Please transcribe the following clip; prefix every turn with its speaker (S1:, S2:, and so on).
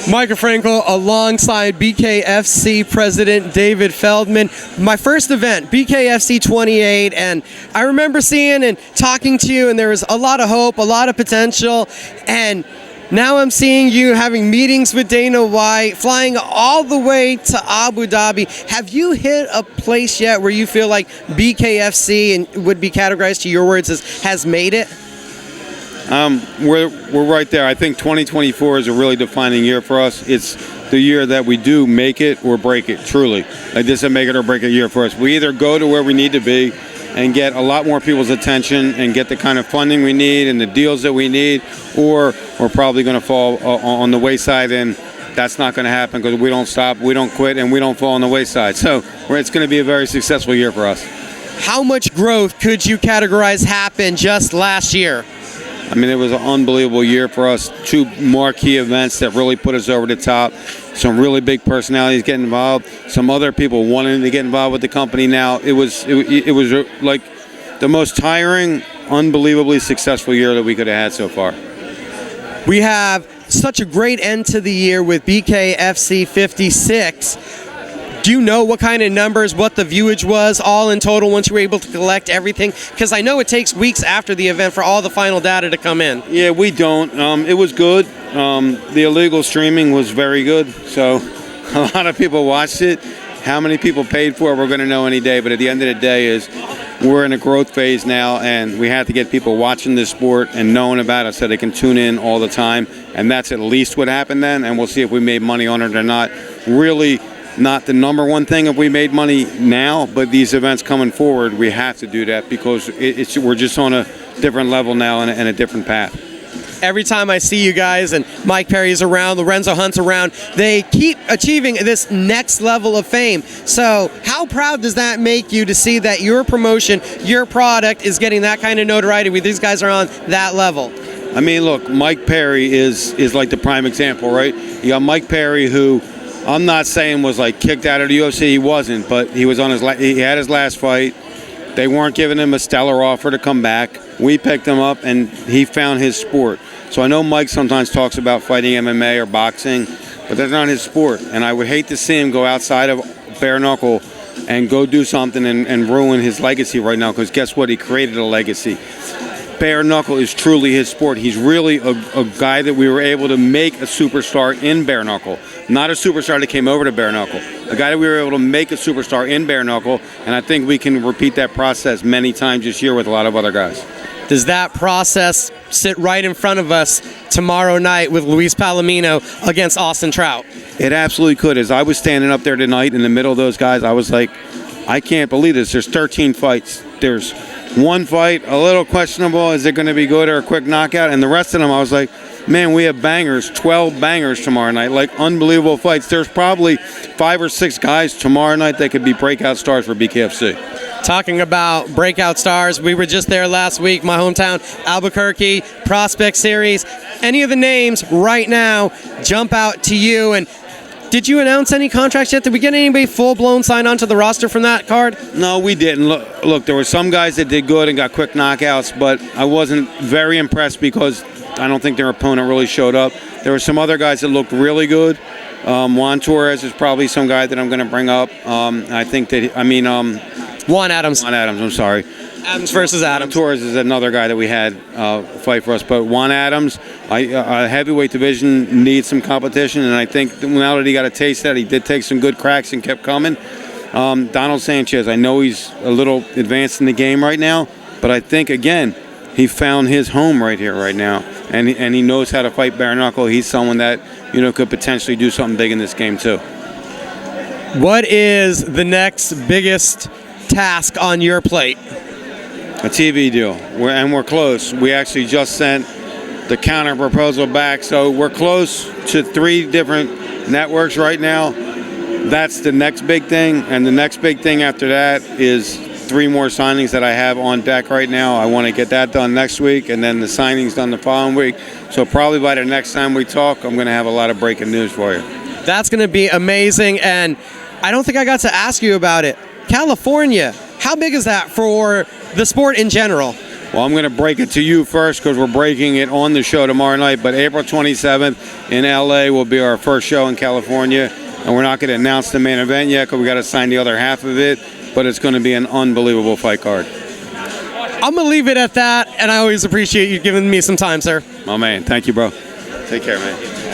S1: Michael Frankel alongside BKFC President David Feldman. My first event, BKFC 28, and I remember seeing and talking to you, and there was a lot of hope, a lot of potential, and now I'm seeing you having meetings with Dana White, flying all the way to Abu Dhabi. Have you hit a place yet where you feel like BKFC and would be categorized, to your words, as has made it?
S2: We're right there. I think 2024 is a really defining year for us. It's the year that we do make it or break it, truly. Like, this is a make it or break it year for us. We either go to where we need to be and get a lot more people's attention and get the kind of funding we need and the deals that we need, or we're probably going to fall on the wayside, and that's not going to happen because we don't stop, we don't quit, and we don't fall on the wayside. So it's going to be a very successful year for us.
S1: How much growth could you categorize happened just last year?
S2: I mean, it was an unbelievable year for us. 2 marquee events that really put us over the top. Some really big personalities getting involved. Some other people wanting to get involved with the company now. It was like the most tiring, unbelievably successful year that we could have had so far.
S1: We have such a great end to the year with BKFC 56. Do you know what kind of numbers, what the viewage was all in total once you were able to collect everything? Because I know it takes weeks after the event for all the final data to come in.
S2: Yeah, we don't. It was good. The illegal streaming was very good, so a lot of people watched it. How many people paid for it, we're going to know any day. But at the end of the day is we're in a growth phase now, and we have to get people watching this sport and knowing about it so they can tune in all the time. And that's at least what happened then, and we'll see if we made money on it or not. Really not the number one thing if we made money now, but these events coming forward, we have to do that because we're just on a different level now and a different path.
S1: Every time I see you guys and Mike Perry's around, Lorenzo Hunt's around, they keep achieving this next level of fame. So how proud does that make you to see that your promotion, your product is getting that kind of notoriety where these guys are on that level?
S2: I mean, look, Mike Perry is like the prime example, right? You got Mike Perry, who I'm not saying was like kicked out of the UFC. He wasn't, but he was on he had his last fight. They weren't giving him a stellar offer to come back. We picked him up, and he found his sport. So I know Mike sometimes talks about fighting MMA or boxing, but that's not his sport. And I would hate to see him go outside of Bare Knuckle and go do something and ruin his legacy right now, because guess what? He created a legacy. Bare Knuckle is truly his sport. He's really a guy that we were able to make a superstar in Bare Knuckle. Not a superstar that came over to Bare Knuckle. A guy that we were able to make a superstar in Bare Knuckle, and I think we can repeat that process many times this year with a lot of other guys.
S1: Does that process sit right in front of us tomorrow night with Luis Palomino against Austin Trout?
S2: It absolutely could. As I was standing up there tonight in the middle of those guys, I was like, I can't believe this. There's 13 fights. There's one fight, a little questionable. Is it going to be good or a quick knockout? And the rest of them, I was like, man, we have bangers, 12 bangers tomorrow night, like unbelievable fights. There's probably 5 or 6 guys tomorrow night that could be breakout stars for BKFC.
S1: Talking about breakout stars, we were just there last week, my hometown, Albuquerque, Prospect Series. Any of the names right now jump out to you? And did you announce any contracts yet? Did we get anybody full-blown signed onto the roster from that card?
S2: No, we didn't. Look, there were some guys that did good and got quick knockouts, but I wasn't very impressed because I don't think their opponent really showed up. There were some other guys that looked really good. Juan Torres is probably some guy that I'm going to bring up. I think that,
S1: Juan Adams.
S2: Juan Adams, I'm sorry.
S1: Adams versus Adams.
S2: Juan Torres is another guy that we had fight for us. But Juan Adams, heavyweight division needs some competition, and I think now that he got a taste of that, he did take some good cracks and kept coming. Donald Sanchez, I know he's a little advanced in the game right now, but I think, again, he found his home right here, right now, and he knows how to fight bare knuckle. He's someone that could potentially do something big in this game too.
S1: What is the next biggest task on your plate?
S2: A TV deal, and we're close. We actually just sent the counter proposal back, so we're close to 3 different networks right now. That's the next big thing, and the next big thing after that is 3 more signings that I have on deck right now. I want to get that done next week, and then the signings done the following week. So probably by the next time we talk, I'm going to have a lot of breaking news for you.
S1: That's going to be amazing, and I don't think I got to ask you about it. California, how big is that for the sport in general?
S2: Well, I'm going to break it to you first because we're breaking it on the show tomorrow night. But April 27th in LA will be our first show in California. And we're not going to announce the main event yet because we got to sign the other half of it. But it's going to be an unbelievable fight card.
S1: I'm going to leave it at that. And I always appreciate you giving me some time, sir.
S2: My man. Thank you, bro. Take care, man.